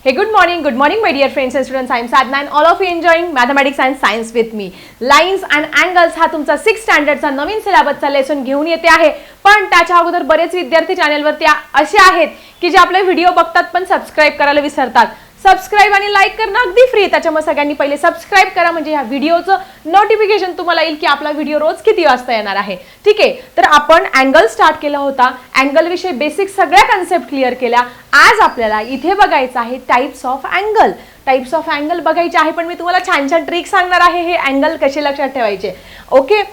Hey, good morning, my dear friends and students. I am Sadhna and all of you enjoying mathematics and science with me. Lines and angles हा तुमचा 6th स्टँडर्डचा नवीन सिलेबसचा lesson घेऊन येते आहे. पण त्याच्या अगोदर बरेच विद्यार्थी चॅनलवरती असे आहेत की जे आपले व्हिडिओ बघतात पण सबस्क्राइब करायला विसरतात. सबस्क्राइब आणि लाईक करणं अगदी फ्री. त्याच्यामुळे सगळ्यांनी पहिले सबस्क्राइब करा म्हणजे या व्हिडिओचं नोटिफिकेशन तुम्हाला येईल की आपला व्हिडिओ रोज किती वाजता येणार आहे. ठीक आहे, तर आपण अँगल स्टार्ट केला होता. अँगल विषयी बेसिक सगळ्या कन्सेप्ट क्लिअर केल्या. आज आपल्याला इथे बघायचं आहे types of angle. Types of angle बघायचे आहे, पण मी तुम्हाला छान छान ट्रिक सांगणार आहे हे अँगल कसे लक्षात ठेवायचे. ओके,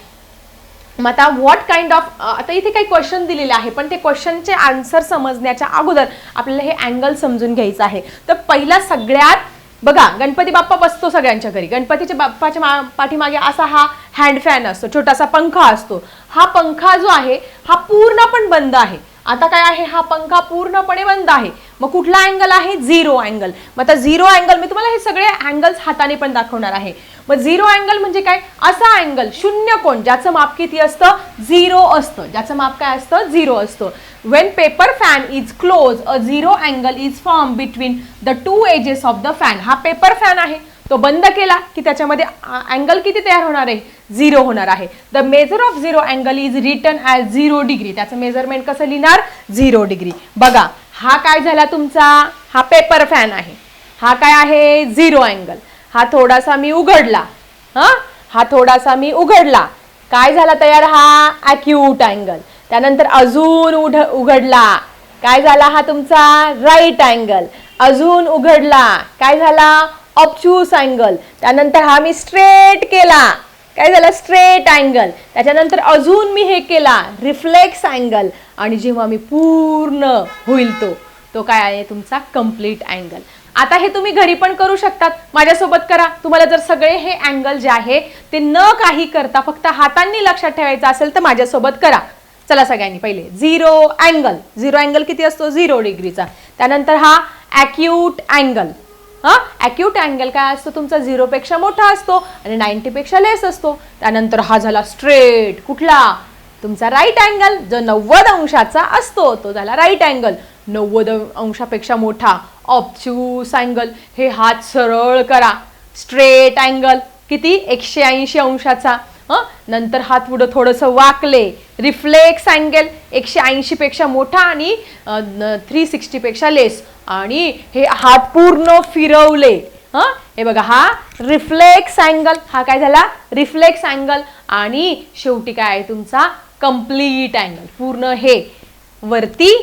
मग आता व्हॉट काइंड ऑफ, आता इथे काही क्वेश्चन दिलेले आहे पण ते क्वेश्चनचे आन्सर समजण्याच्या अगोदर आपल्याला हे अँगल समजून घ्यायचं आहे. तर पहिला सगळ्यात बघा, गणपती बाप्पा बसतो सगळ्यांच्या घरी. गणपतीच्या बाप्पाच्या पाठीमागे असा हा हँड फॅन असतो, छोटासा पंखा असतो. हा पंखा जो आहे हा पूर्णपणे बंद आहे. आता काय आहे, हा पंखा पूर्णपणे बंद आहे. मग कुठला अँगल आहे, झिरो अँगल. मग आता झिरो अँगल मी तुम्हाला हे सगळे अँगल्स हाताने पण दाखवणार आहे. मग झिरो अँगल म्हणजे काय, असा अँगल शून्य कोन ज्याचं माप किती असतं, झिरो असतं. ज्याचं माप काय असतं, झिरो असतं. When paper fan is closed, a zero angle is formed between the two edges of the fan. हा पेपर फॅन आहे, तो बंद केला की त्याच्यामध्ये अँगल किती तयार होणार आहे, झिरो होणार आहे. The measure of zero angle is written as 0 degree. त्याचं मेजरमेंट कसं लिहिणार, 0 डिग्री. बघा, हा काय झाला तुमचा, हा पेपर फॅन आहे. हा काय आहे, झिरो अँगल. हा थोडासा मी उघडला, हा थोडासा मी उघडला, काय झाला तयार, हा ॲक्यूट अँगल. त्यानंतर अजून उघडला, काय झाला, हा तुमचा राईट अँगल. अजून उघडला, काय झाला, ऑब्च्यूस अँगल. त्यानंतर हा मी स्ट्रेट केला, काय झाला, स्ट्रेट अँगल. त्याच्यानंतर अजून मी हे केला, रिफ्लेक्स अँगल. आणि जेव्हा मी पूर्ण होईल तो काय आहे तुमचा कम्प्लीट अँगल. आता हे तुम्ही घरी पण करू शकतात, माझ्यासोबत करा. तुम्हाला जर सगळे हे अँगल जे आहे ते न काही करता फक्त हातांनी लक्षात ठेवायचं असेल तर माझ्यासोबत करा. चला सगळ्यांनी पहिले झिरो अँगल. झिरो अँगल किती असतो, 0 डिग्रीचा. त्यानंतर हा ॲक्यूट अँगल. ॲक्यूट अँगल काय असतो तुमचा, 0 पेक्षा मोठा असतो आणि 90 पेक्षा लेस असतो. त्यानंतर हा झाला स्ट्रेट, कुठला, तुमचा राईट अँगल जो 90 अंशाचा असतो तो झाला राईट अँगल. 90 अंशापेक्षा मोठा ऑब्च्यूस अँगल. हे हात सरळ करा. स्ट्रेट अँगल किती, 180 अंशाचा. नंतर हात पुढे थोडंसं वाकले, रिफ्लेक्स अँगल 180 पेक्षा मोठा आणि 360 पेक्षा लेस. आणि हे हात पूर्ण फिरवले, हे बघा, हा रिफ्लेक्स अँगल. हा काय झाला, रिफ्लेक्स अँगल. आणि शेवटी काय आहे तुमचा कम्प्लीट अँगल. पूर्ण हे वरती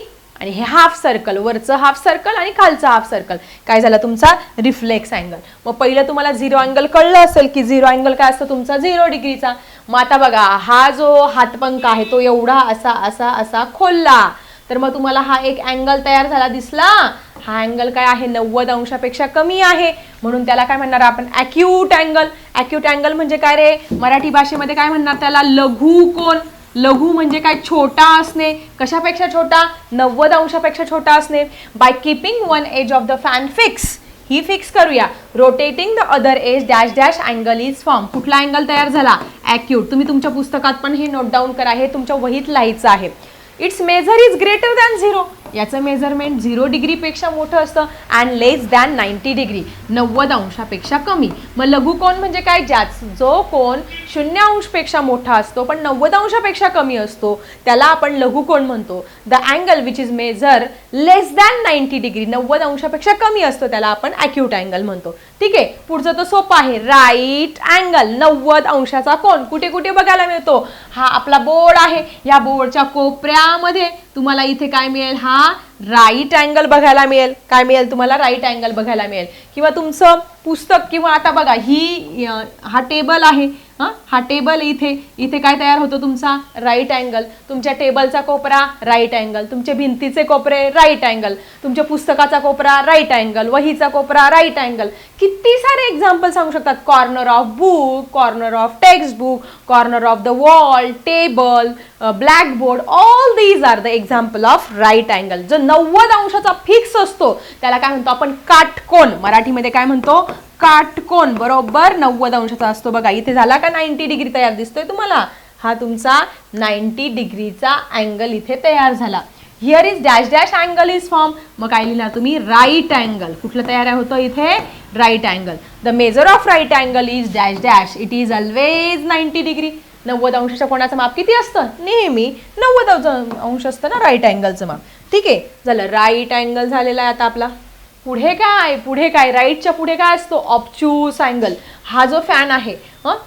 आणि हे हाफ सर्कल, वरचं हाफ सर्कल आणि खालचं हाफ सर्कल, काय झाला तुमचा रिफ्लेक्स अँगल. मग पहिलं तुम्हाला झिरो अँगल कळलं असेल की झिरो अँगल काय असतो तुमचा, 0 डिग्रीचा. मग आता बघा, हा जो हातपंखा आहे तो एवढा असा असा असा खोलला, तर मग तुम्हाला हा एक अँगल तयार झाला, दिसला. हा अँगल काय आहे, 90 अंशापेक्षा कमी आहे, म्हणून त्याला काय म्हणणार आपण, ॲक्यूट अँगल. ॲक्यूट अँगल म्हणजे काय रे, मराठी भाषेमध्ये काय म्हणणार त्याला, लघु कोन. लघु म्हणजे काय, छोटा असणे. कशापेक्षा छोटा, 90 अंशापेक्षा छोटा असणे. By keeping one edge of the fan fix, ही फिक्स करूया. Rotating the other edge dash dash angle is form. कुठला अँगल तयार झाला, ॲक्यूट. तुम्ही तुमच्या पुस्तकात पण हे नोट डाऊन करा, हे तुमच्या वहीत लिहायचं आहे. Its measure is greater than 0. याचं मेजरमेंट 0 डिग्रीपेक्षा मोठं असतं. अँड लेस दॅन 90 डिग्री, 90 अंशापेक्षा कमी. मग लघु कोन म्हणजे काय, जो कोन 0 अंशपेक्षा मोठा असतो पण 90 अंशापेक्षा कमी असतो त्याला आपण लघु कोन म्हणतो. The angle which is measure less than 90 degree, 90 अंशापेक्षा कमी असतो त्याला आपण ॲक्यूट अँगल म्हणतो. ठीक आहे, पुढचं तर सोपं आहे, राईट अँगल. 90 अंशाचा कोन कुठे कुठे बघायला मिळतो, हा आपला बोर्ड आहे, या बोर्डच्या कोपऱ्यामध्ये तुम्हाला इथे काय मिळेल, हा राईट अँगल बघायला मिळेल. काय मिळेल तुम्हाला, राईट अँगल बघायला मिळेल. किंवा तुमचं पुस्तक, किंवा आता बघा हा टेबल आहे, हा टेबल, इथे काय तयार होतो तुमचा, राईट अँगल. तुमच्या टेबलचा कोपरा राईट अँगल, तुमचे भिंतीचे कोपरे राईट अँगल, तुमच्या पुस्तकाचा कोपरा राईट अँगल, वहीचा कोपरा राईट अँगल. किती सारे एक्झाम्पल सांगू शकतात. Corner of book, corner of text book, corner of the wall, table, blackboard, all these are the example of right angle. जो 90 अंशाचा फिक्स असतो त्याला काय म्हणतो आपण, काटकोन. मराठीमध्ये काय म्हणतो, काटकोन. बरोबर 90 अंशाचा असतो. बघा इथे झाला का 90 डिग्री तयार दिसतोय तुम्हाला, हा तुमचा 90 डिग्रीचा अँगल इथे तयार झाला. Here is dash dash angle is form. मग काय लिहिणार तुम्ही? Right angle. कुठलं तयार होतं इथे? Right angle. The measure of right angle is dash dash. It is always 90 degree. 90 अंशाच्या कोणाचं माप किती असतं? नेहमी 90 अंश असतं ना राईट अँगलचं माप. ठीक आहे, झालं. राईट अँगल झालेला आहे आता आपला. पुढे काय? राईटच्या पुढे काय असतो? ऑब्च्यूस अँगल. हा जो फॅन आहे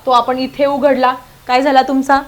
तो आपण इथे उघडला, काय झाला तुमचा?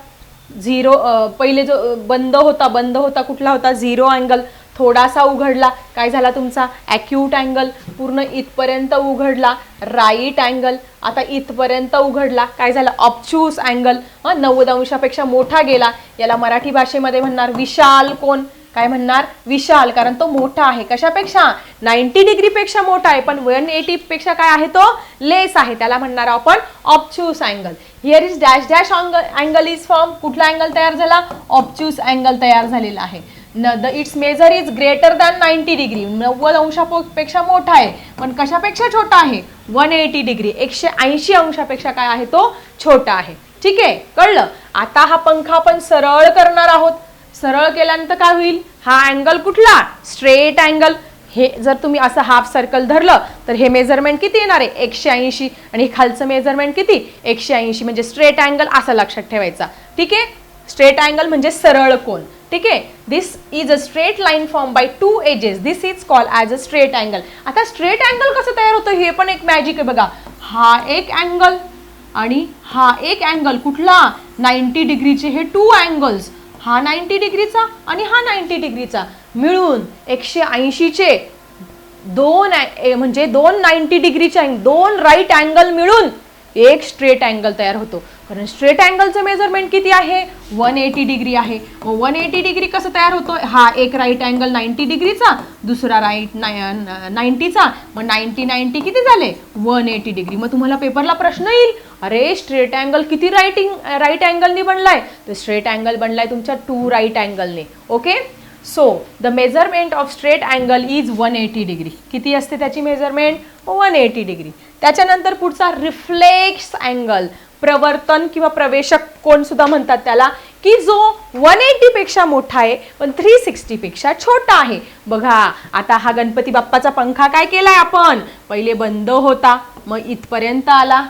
झिरो. पहिले जो बंद होता कुठला होता? Zero angle. थोडासा उघडला, काय झाला तुमचा? Acute angle. पूर्ण इथपर्यंत उघडला, राईट अँगल. आता इथपर्यंत उघडला, काय झालं? ऑब्च्यूस अँगल. 90 अंशापेक्षा मोठा गेला, याला मराठी भाषेमध्ये म्हणणार विशाल कोन. काय म्हणणार? विशाल, कारण तो मोठा आहे. कशापेक्षा? 90 डिग्रीपेक्षा मोठा आहे, पण 180 पेक्षा काय आहे? तो लेस आहे, त्याला म्हणणार आपण obtuse angle. Here is dash dash angle is form. कुठला अँगल तयार झाला? ऑब्च्यूस अँगल तयार झालेला आहे. Its measure is greater than 90 degree. 90 अंशापेक्षा मोठा आहे, पण कशापेक्षा छोटा आहे? 180 डिग्री. 180 अंशापेक्षा काय आहे? तो छोटा आहे. ठीक आहे, कळलं? आता हा पंखा आपण सरळ करणार आहोत. सरळ केल्यानंतर काय होईल? हा अँगल कुठला? Straight angle. हे जर तुम्ही असं हाफ सर्कल धरलं तर हे मेजरमेंट किती येणार आहे? 180. आणि हे खालचं मेजरमेंट किती? 180. म्हणजे स्ट्रेट अँगल असं लक्षात ठेवायचा. ठीक आहे, स्ट्रेट अँगल म्हणजे सरळ कोन. ठीक आहे, this is a straight line form by 2 edges. This is called as a straight angle. आता स्ट्रेट अँगल कसं तयार होतं हे पण एक मॅजिक आहे बघा. हा एक अँगल आणि हा एक अँगल. कुठला? 90 डिग्रीचे हे 2 अँगल्स. हा 90 डिग्रीचा आणि हा 90 डिग्रीचा मिळून 180चे दोन, म्हणजे 2 90 डिग्रीचे 2 राईट अँगल मिळून एक स्ट्रेट अँगल तयार होतो. कारण स्ट्रेट अँगलचं मेजरमेंट किती आहे? 180 डिग्री आहे. मग 180 डिग्री कसं तयार होतो? हा एक राईट अँगल 90 डिग्रीचा, दुसरा राईट 90चा. मग 90 किती झाले? 180 डिग्री. मग तुम्हाला पेपरला प्रश्न येईल, अरे स्ट्रेट अँगल किती राईट अँगलने बनलाय? तर स्ट्रेट अँगल बनलाय तुमच्या 2 राईट अँगलने. Okay, so the measurement of straight angle is 180 degree. किती असते त्याची मेजरमेंट? 180 डिग्री. त्याच्यानंतर पुढचा रिफ्लेक्स अँगल. प्रवर्तन किंवा प्रवेशक कोण सुद्धा म्हणतात त्याला, की जो 180 पेक्षा मोठा आहे पण 360 पेक्षा छोटा आहे. बघा आता हा गणपती बाप्पाचा पंखा काय केलाय आपण? पहिले बंद होता, मग इथपर्यंत आला.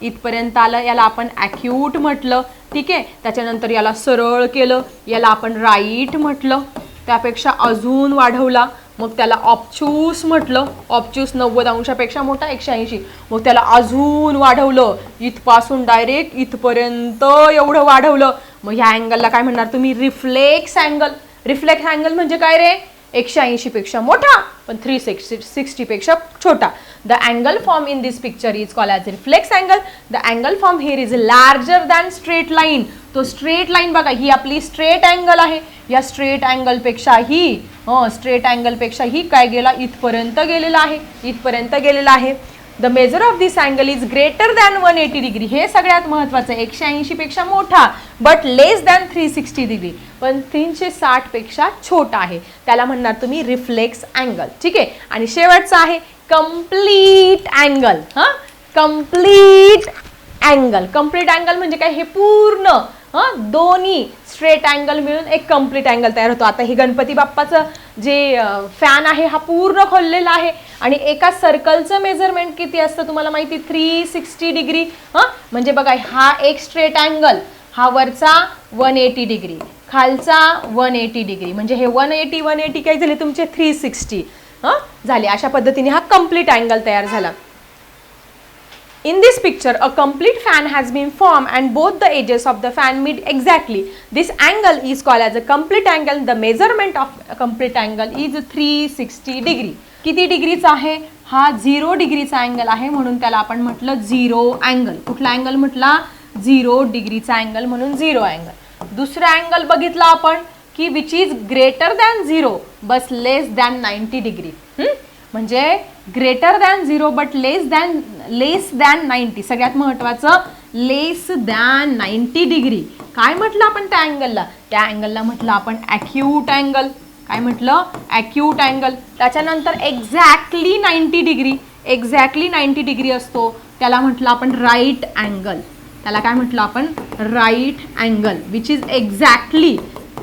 इथपर्यंत आलं, याला आपण ॲक्यूट म्हटलं. ठीक आहे, त्याच्यानंतर याला सरळ केलं, याला आपण राईट म्हटलं. त्यापेक्षा अजून वाढवला, मग त्याला ऑब्च्यूस म्हटलं. ऑब्च्यूस 90 अंशापेक्षा मोठा 180. मग त्याला अजून वाढवलं, इथपासून डायरेक्ट इथपर्यंत एवढं वाढवलं. मग ह्या अँगलला काय म्हणणार तुम्ही? Reflex angle. रिफ्लेक्स अँगल म्हणजे काय रे? 180 पेक्षा मोठा पण 360 पेक्षा छोटा. The angle form in this picture is called as reflex angle. The angle form here is larger than straight line. तो स्ट्रेट लाईन बघा, ही आपली स्ट्रेट अँगल आहे. या स्ट्रेट अँगलपेक्षा ही काय गेला? इथपर्यंत गेलेला आहे. इथपर्यंत गेलेला आहे. The measure of this angle is greater than 180 degree. हे सगळ्यात महत्त्वाचं. 180 पेक्षा मोठा बट लेस दॅन 360 डिग्री, पण 360 पेक्षा छोटा आहे. त्याला म्हणणार तुम्ही रिफ्लेक्स अँगल. ठीक आहे, आणि शेवटचा आहे complete angle. Complete angle. Complete angle म्हणजे काय? हे पूर्ण दोन्ही स्ट्रेट अँगल मिळून एक कम्प्लीट अँगल तयार होतो. आता हे गणपती बाप्पाचं जे फॅन आहे हा पूर्ण खोललेला आहे आणि एका सर्कलचं मेजरमेंट किती असतं तुम्हाला माहिती? 360 डिग्री. म्हणजे बघा हा एक स्ट्रेट अँगल, हा वरचा 180 डिग्री, खालचा 180 डिग्री. म्हणजे हे 180 काय झाले तुमचे? 360 झाले. अशा पद्धतीने हा कम्प्लीट अँगल तयार झाला. In this picture, a complete fan has been formed and both the edges of the fan meet exactly. This angle is called as a complete angle. The measurement of a complete angle is 360 degree. किती डिग्रीचा आहे? हा 0 डिग्रीचा angle आहे, म्हणून त्याला आपण म्हटलं 0 अँगल. कुठला अँगल म्हटला? 0 डिग्रीचा अँगल, म्हणून 0 अँगल. दुसरा अँगल बघितला आपण की which is greater than 0 but less than 90 degree. म्हणजे greater than 0 but less than 90. सगळ्यात महत्त्वाचं लेस दॅन 90 डिग्री. काय म्हटलं आपण त्या अँगलला? त्या अँगलला म्हटलं आपण ॲक्यूट अँगल. काय म्हटलं? Acute angle. त्याच्यानंतर एक्झॅक्टली 90 डिग्री. एक्झॅक्टली 90 डिग्री असतो त्याला म्हटलं आपण राईट अँगल. त्याला काय म्हटलं आपण? Right angle which is exactly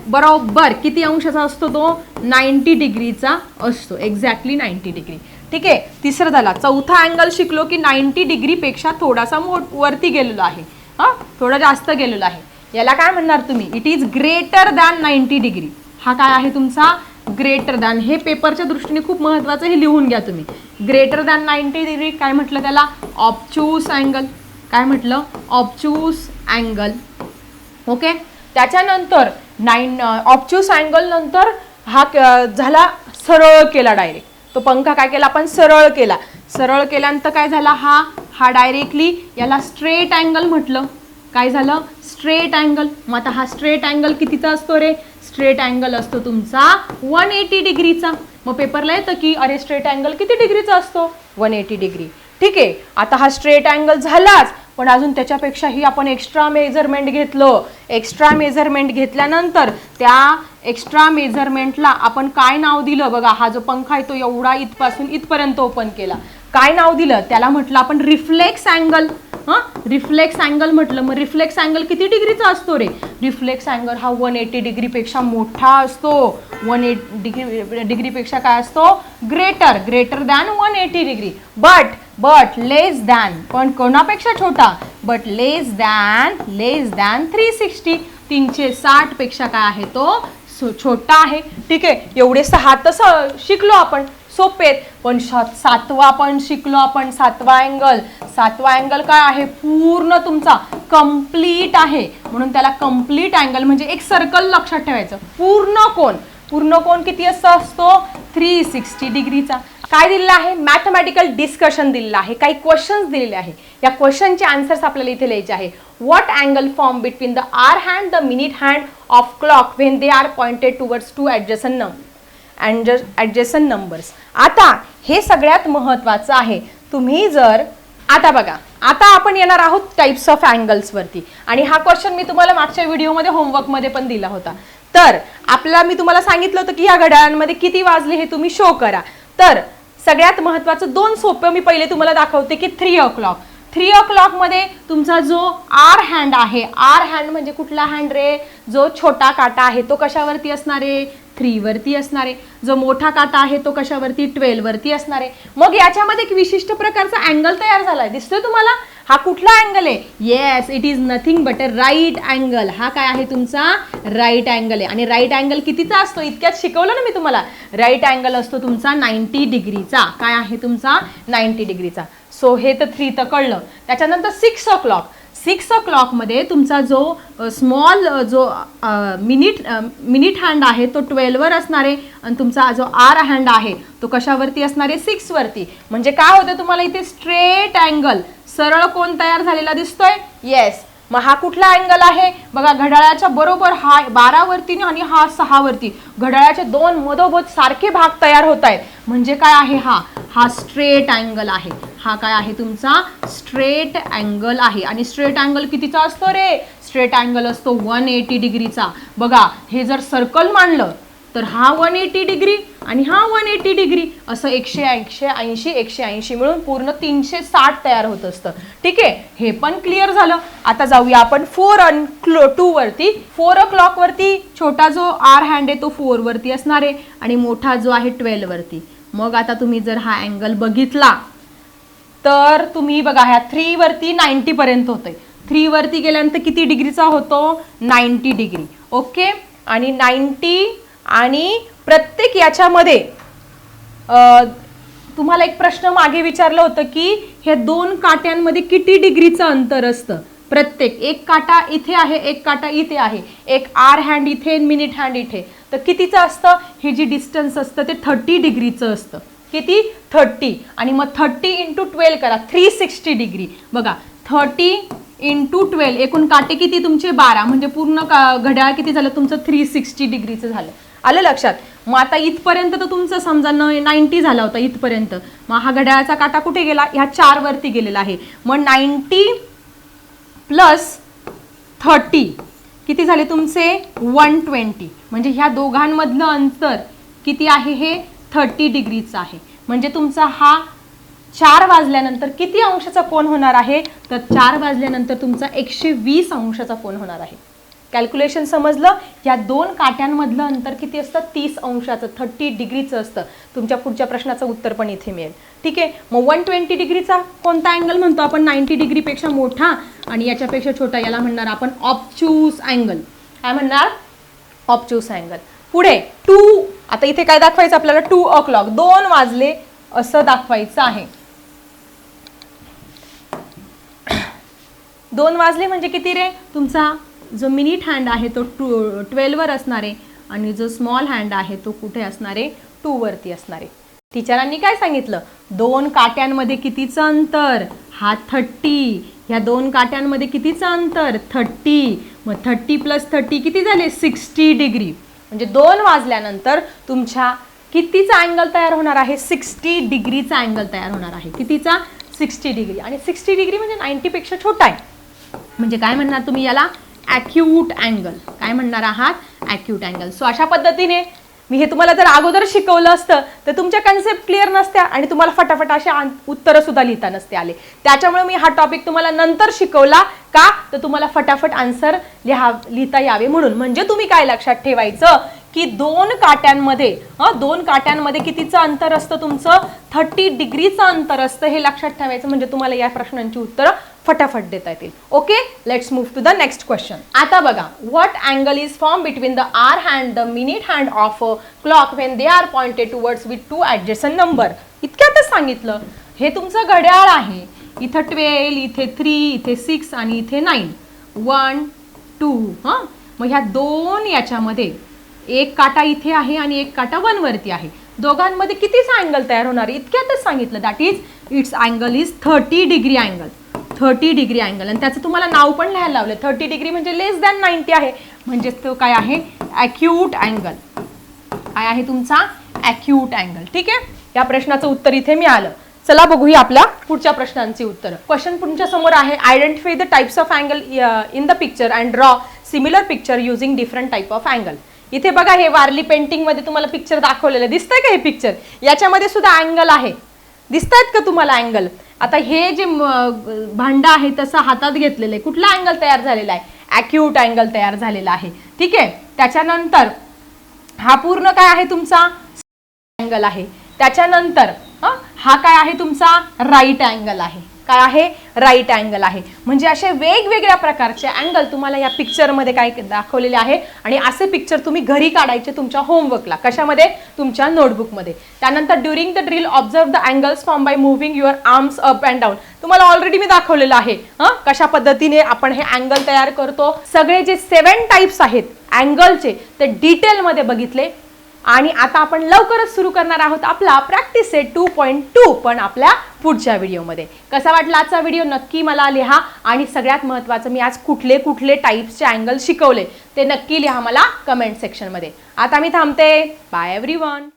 बरोबर किती अंशाचा असतो तो 90 डिग्रीचा असतो, एक्झॅक्टली 90 डिग्री. ठीक आहे. तिसरं झाला. चौथा अँगल शिकलो की 90 डिग्रीपेक्षा थोडासा वरती गेलेलो आहे, हा थोडा जास्त गेलेलो आहे. याला काय म्हणणार तुम्ही? It is greater than 90 degree. हा काय आहे तुमचा? Greater than. हे पेपरच्या दृष्टीने खूप महत्वाचं, हे लिहून घ्या तुम्ही. ग्रेटर दॅन 90 डिग्री काय म्हटलं त्याला? ऑब्च्यूस अँगल. काय म्हटलं? ऑब्च्यूस अँगल. ओके. त्याच्यानंतर ऑब्च्यूस अँगल नंतर हा झाला सरळ केला डायरेक्ट. तो पंखा काय केला आपण? सरळ केला. सरळ केल्यानंतर काय झाला? हा डायरेक्टली याला स्ट्रेट अँगल म्हटलं. काय झालं? Straight angle. मग आता हा स्ट्रेट अँगल कितीचा असतो रे? स्ट्रेट अँगल असतो तुमचा 180 डिग्रीचा. मग पेपरला येतं की अरे स्ट्रेट अँगल किती डिग्रीचा असतो? 180 डिग्री. ठीक आहे. आता हा स्ट्रेट अँगल झालाच, पण अजून त्याच्यापेक्षाही आपण एक्स्ट्रा मेजरमेंट घेतलं. एक्स्ट्रा मेजरमेंट घेतल्यानंतर त्या एक्स्ट्रा मेजरमेंटला आपण काय नाव दिलं? बघा, हा जो पंखा आहे तो एवढा इथपासून इथपर्यंत ओपन केला. काय नाव दिलं त्याला? म्हटलं आपण रिफ्लेक्स अँगल. रिफ्लेक्स अँगल म्हटलं. मग रिफ्लेक्स अँगल किती डिग्रीचा असतो रे? रिफ्लेक्स अँगल हा 180 डिग्रीपेक्षा मोठा असतो. 180 डिग्रीपेक्षा काय असतो? Greater than 180 degree. But less than. पण कोणापेक्षा छोटा? But less than 360. 360 पेक्षा काय आहे तो? छोटा आहे. ठीक आहे. एवढे 6 तर शिकलो आपण, सोपे आहेत. पण 7वा पण शिकलो आपण. 7वा अँगल. 7वा अँगल काय आहे? पूर्ण तुमचा कंप्लीट आहे, म्हणून त्याला कंप्लीट अँगल. म्हणजे एक सर्कल लक्षात ठेवायचं. पूर्ण कोण किती असतो? 360 डिग्रीचा. काय दिलेलं आहे? मॅथमॅटिकल डिस्कशन दिलेलं आहे. काही क्वेश्चन्स दिलेले आहे. या क्वेश्चनचे आन्सर्स आपल्याला इथे लिहायचे आहे. What angle form between the hour hand the minute hand of clock when they are pointed towards two adjacent numbers. आता हे सगळ्यात महत्त्वाचं आहे. तुम्ही जर आता बघा, आता आपण येणार आहोत टाइप्स ऑफ अँगल्स वरती. आणि हा क्वेश्चन मी तुम्हाला मागच्या व्हिडिओमध्ये होमवर्कमध्ये पण दिला होता. तर मी तुम्हाला सांगितलं होतं की या घड्याळांमध्ये किती वाजले हे तुम्ही शो करा. तर सगळ्यात महत्त्वाचं 2 सोपं मी पहिले तुम्हाला दाखवते की 3 o'clock. 3 o'clock मध्ये तुमचा जो आर हँड आहे, आर हँड म्हणजे कुठला हँड रे? जो छोटा काटा आहे तो कशावरती असणार आहे? 3 वरती असणार आहे. जो मोठा काटा आहे तो कशावरती? 12 वरती असणार आहे. मग याच्यामध्ये एक विशिष्ट प्रकारचा अँगल तयार झालाय, दिसतोय तुम्हाला? हा कुठला अँगल आहे? Yes, it is nothing but a right angle. हा काय आहे तुमचा? राईट अँगल आहे. आणि राईट अँगल कितीचा असतो? इतक्यात शिकवलं ना मी तुम्हाला. राईट अँगल असतो तुमचा 90 डिग्रीचा. काय आहे तुमचा? 90 डिग्रीचा. सो हे तर 3 तर कळलं. त्याच्यानंतर 6 o'clock. 6 o'clock मध्ये तुमचा जो स्मॉल जो मिनिट हँड आहे तो 12 वर असणार आहे. आणि तुमचा जो आर हँड आहे तो कशावरती असणार आहे? 6 वरती. म्हणजे काय होतं तुम्हाला इथे? स्ट्रेट अँगल, सरळ कोण तयार झालेला दिसतोय? येस. मग हा कुठला अँगल आहे? बघा, घड्याळाच्या बरोबर हा 12 वरती आणि हा 6 वरती. घड्याळाचे 2 मधोमध सारखे भाग तयार होत आहेत. म्हणजे काय आहे? हा स्ट्रेट अँगल आहे. हा काय आहे तुमचा? स्ट्रेट अँगल आहे. आणि स्ट्रेट अँगल कितीचा असतो रे? स्ट्रेट अँगल असतो 180 डिग्रीचा. बघा, हे जर सर्कल मांडलं तर हा 180 डिग्री आणि हा 180 डिग्री, असं 180 मिळून पूर्ण 360 तयार होत असतं. ठीक आहे. हे पण क्लिअर झालं. आता जाऊया आपण 4 आणि 2 वरती. 4 o'clock वरती छोटा जो आर हँड आहे तो 4 वरती असणार आहे आणि मोठा जो आहे 12 वरती. मग आता तुम्ही जर हा अँगल बघितला तर तुम्ही बघा, ह्या 3 वरती 90 पर्यंत होतंय. 3 वरती गेल्यानंतर किती डिग्रीचा होतो? 90 डिग्री. ओके. आणि 90 आणि प्रत्येक याच्यामध्ये तुम्हाला एक प्रश्न मागे विचारलं होतं की हे 2 काट्यांमध्ये किती डिग्रीचं अंतर असतं? प्रत्येक एक काटा इथे आहे, एक काटा इथे आहे, एक आर हँड इथे, मिनिट हँड इथे. तर कितीचं असतं? हे जी डिस्टन्स असतं ते 30 डिग्रीचं असतं. किती? 30. आणि मग 30 × 12 करा, 360 डिग्री. बघा, 30 × 12 एकूण काटे किती तुमचे? 12. म्हणजे पूर्ण घड्याळ किती झालं तुमचं? 360 डिग्रीचं झालं. आलं लक्षात? मग आता इथपर्यंत तर तुमचं समजा 90 झाला होता इथपर्यंत. मग हा घड्याळाचा काटा कुठे गेला? ह्या 4 वरती गेलेला आहे. मग 90 + 30 किती झाले तुमचे? 120. म्हणजे ह्या दोघांमधलं अंतर किती आहे? हे 30 डिग्रीचं आहे. म्हणजे तुमचा हा 4 वाजल्यानंतर किती अंशाचा कोन होणार आहे? तर 4 वाजल्यानंतर तुमचा 120 अंशाचा कोन होणार आहे. कॅल्क्युलेशन समजलं? या दोन काट्यांमधलं अंतर किती असतं? 30 अंशाचं, 30 डिग्रीचं असतं. तुमच्या पुढच्या प्रश्नाचं उत्तर पण इथे मिळेल. ठीक आहे, मग 120 डिग्रीचा कोणता अँगल म्हणतो आपण? 90 डिग्रीपेक्षा मोठा आणि याच्यापेक्षा छोटा, याला म्हणणार आपण ऑब्च्यूस अँगल. काय म्हणणार? ऑब्च्यूस अँगल. पुढे 2, आता इथे काय दाखवायचं आपल्याला? 2 o'clock, 2 वाजले असं दाखवायचं आहे. 2 वाजले म्हणजे किती रे? तुमचा जो मिनिट हँड आहे तो 12 वर असणार आहे आणि जो स्मॉल हँड आहे तो कुठे असणार आहे? 2 वरती असणार आहे. टीचरांनी काय सांगितलं? 2 काट्यांमध्ये कितीचं अंतर? हा 30. ह्या 2 काट्यांमध्ये कितीचं अंतर? 30. मग 30 + 30 किती झाले? 60 डिग्री. म्हणजे 2 वाजल्यानंतर तुमच्या कितीचा अँगल तयार होणार आहे? 60 डिग्रीचा अँगल तयार होणार आहे. कितीचा? 60 डिग्री. आणि 60 डिग्री म्हणजे 90 पेक्षा छोटा आहे. म्हणजे काय म्हणणार तुम्ही याला? Acute angle. काय म्हणणार आहात? Acute angle. सो अशा पद्धतीने मी हे तुम्हाला जर अगोदर शिकवलं असतं तर तुमच्या कन्सेप्ट क्लिअर नसत्या आणि तुम्हाला फटाफट असे उत्तरं सुद्धा लिहिता नसते आले. त्याच्यामुळे मी हा टॉपिक तुम्हाला नंतर शिकवला. का? तर तुम्हाला फटाफट आन्सर लिहिता यावे म्हणून. म्हणजे तुम्ही काय लक्षात ठेवायचं की 2 काट्यांमध्ये कितीचं अंतर असतं तुमचं? 30 डिग्रीचं अंतर असतं. हे लक्षात ठेवायचं म्हणजे तुम्हाला या प्रश्नांची उत्तरं फटाफट देता येतील. Okay, let's move to the next question. आता बघा, what angle is form between the hour hand the minute hand of a clock when they are pointed towards with 2 adjacent number. इतक्यातच सांगितलं. हे तुमचं घड्याळ आहे. इथं 12, इथे 3, इथे 6 आणि इथे 9. 1, 2. हां, मग ह्या 2 याच्यामध्ये एक काटा इथे आहे आणि एक काटा 1 वरती आहे. दोघांमध्ये कितीचा अँगल तयार होणार? इतक्यातच सांगितलं. That is it's angle is 30 degree angle. 30 degree angle. आणि त्याचं तुम्हाला नाव पण लिहायला लावलं. 30 डिग्री म्हणजे लेस दॅन 90 आहे. म्हणजेच तो काय आहे? Acute angle. काय आहे तुमचा? Acute angle. ठीक आहे, या प्रश्नाचं उत्तर इथे मिळालं. चला बघूया आपल्या पुढच्या प्रश्नांची उत्तरं. क्वेश्चन तुमच्या समोर आहे. Identify the types of angle in the picture and draw similar picture using different type of angle. इथे बघा, हे वारली पेंटिंग मध्ये तुम्हाला पिक्चर दाखवलेलं दिसतंय का? हे पिक्चर, याच्यामध्ये सुद्धा अँगल आहे. दिसतायत का तुम्हाला अँगल? आता हे जे भांड आहे तसं हातात घेतलेलं आहे. कुठला अँगल तयार झालेला आहे? ॲक्यूट अँगल तयार झालेला आहे. ठीक आहे, त्याच्यानंतर हा पूर्ण काय आहे तुमचा? अँगल आहे. त्याच्यानंतर हा काय आहे तुमचा? राईट अँगल आहे. काय आहे? राईट अँगल आहे. म्हणजे असे वेगवेगळ्या प्रकारचे अँगल तुम्हाला या पिक्चरमध्ये काय दाखवलेले आहे. आणि असे पिक्चर तुम्ही घरी काढायचे तुमच्या होमवर्कला. कशामध्ये? तुमच्या नोटबुकमध्ये. त्यानंतर during the drill observe the angles form by moving your arms up and down. तुम्हाला ऑलरेडी मी दाखवलेलं आहे कशा पद्धतीने आपण हे अँगल तयार करतो. सगळे जे 7 टाइप्स आहेत अँगलचे ते डिटेलमध्ये बघितले. आणि आता आपण लवकरच सुरू करणार आहोत आपला प्रॅक्टिस सेट 2.2 पण आपल्या पुढच्या व्हिडिओमध्ये. कसा वाटला आजचा व्हिडिओ? नक्की मला लिहा. आणि सगळ्यात महत्त्वाचं, मी आज कुठले कुठले टाइप्सचे अँगल शिकवले ते नक्की लिहा मला कमेंट सेक्शनमध्ये. आता मी थांबते. Bye everyone.